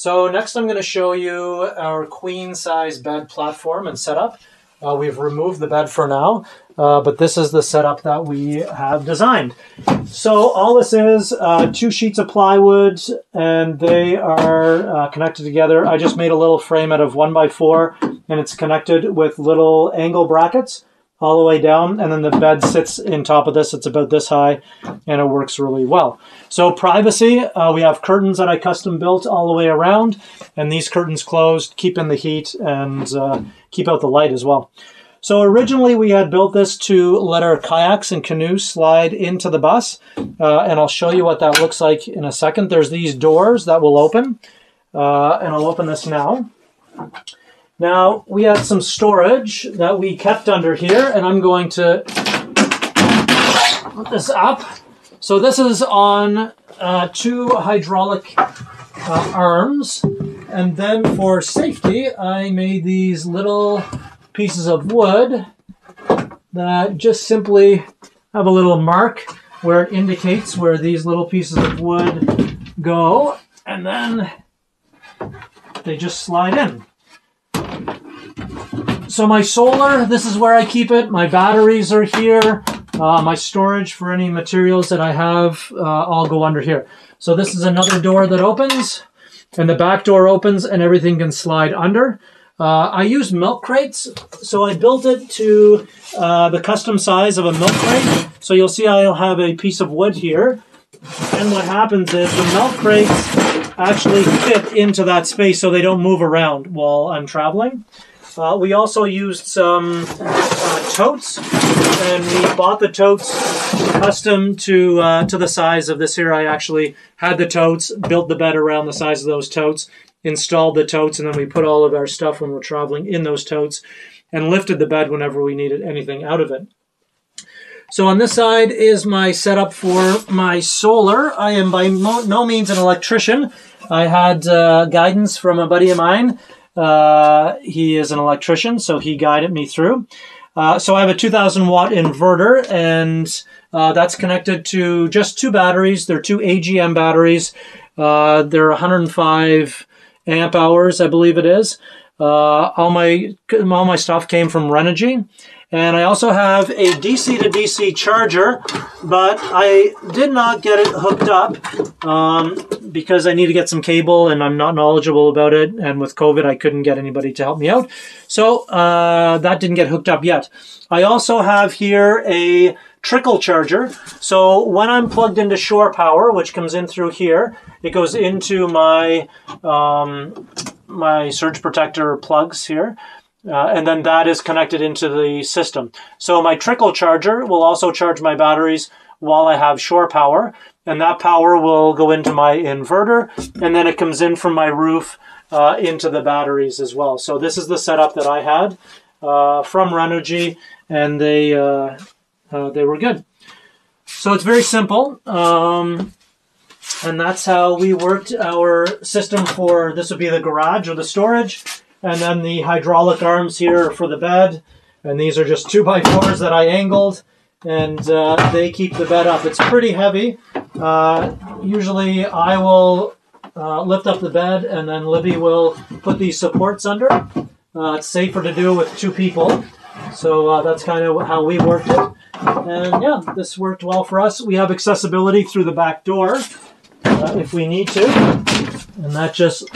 So next I'm going to show you our queen size bed platform and setup. We've removed the bed for now, but this is the setup that we have designed. So all this is 2 sheets of plywood, and they are connected together. I just made a little frame out of 1x4, and it's connected with little angle brackets all the way down, and then the bed sits in top of this. It's about this high, and it works really well. So privacy, we have curtains that I custom built all the way around, and these curtains closed, keep in the heat, and keep out the light as well. So originally we had built this to let our kayaks and canoes slide into the bus, and I'll show you what that looks like in a second. There's these doors that will open, and I'll open this now. Now, we had some storage that we kept under here, and I'm going to put this up. So this is on 2 hydraulic arms, and then for safety, I made these little pieces of wood that just simply have a little mark where it indicates where these little pieces of wood go, and then they just slide in. So my solar, this is where I keep it. My batteries are here. My storage for any materials that I have all go under here. So this is another door that opens, and the back door opens, and everything can slide under. I use milk crates, so I built it to the custom size of a milk crate. So you'll see I'll have a piece of wood here, and what happens is the milk crates actually fit into that space so they don't move around while I'm traveling. We also used some totes, and we bought the totes custom to the size of this here. I actually had the totes, built the bed around the size of those totes, installed the totes, and then we put all of our stuff when we're traveling in those totes, and lifted the bed whenever we needed anything out of it. So on this side is my setup for my solar. I am by no means an electrician. I had guidance from a buddy of mine. He is an electrician, so he guided me through. So I have a 2,000 watt inverter, and that's connected to just 2 batteries. They're 2 AGM batteries. They're 105 amp hours, I believe it is. All my stuff came from Renogy. And I also have a DC to DC charger, but I did not get it hooked up because I need to get some cable, and I'm not knowledgeable about it. And with COVID, I couldn't get anybody to help me out. So that didn't get hooked up yet. I also have here a Trickle Charger. So when I'm plugged into shore power, which comes in through here, it goes into my, my surge protector plugs here. And then that is connected into the system. So my Trickle Charger will also charge my batteries while I have shore power, and that power will go into my inverter, and then it comes in from my roof into the batteries as well. So this is the setup that I had from Renogy, and they were good. So it's very simple, and that's how we worked our system for, this would be the garage or the storage. And then the hydraulic arms here for the bed. And these are just 2x4s that I angled. And they keep the bed up. It's pretty heavy. Usually I will lift up the bed, and then Libby will put these supports under. It's safer to do with 2 people. So that's kind of how we worked it. And yeah, this worked well for us. We have accessibility through the back door if we need to. And that just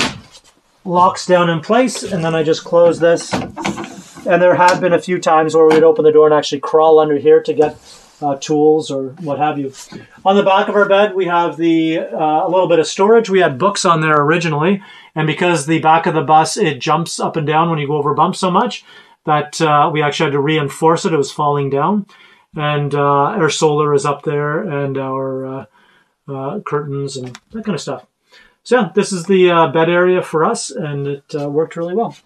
locks down in place, and then I just close this. And there have been a few times where we'd open the door and actually crawl under here to get tools or what have you. On the back of our bed, we have the a little bit of storage. We had books on there originally, and because the back of the bus, it jumps up and down when you go over bumps so much that we actually had to reinforce it. It was falling down. And our solar is up there, and our curtains and that kind of stuff. So yeah, this is the bed area for us, and it worked really well.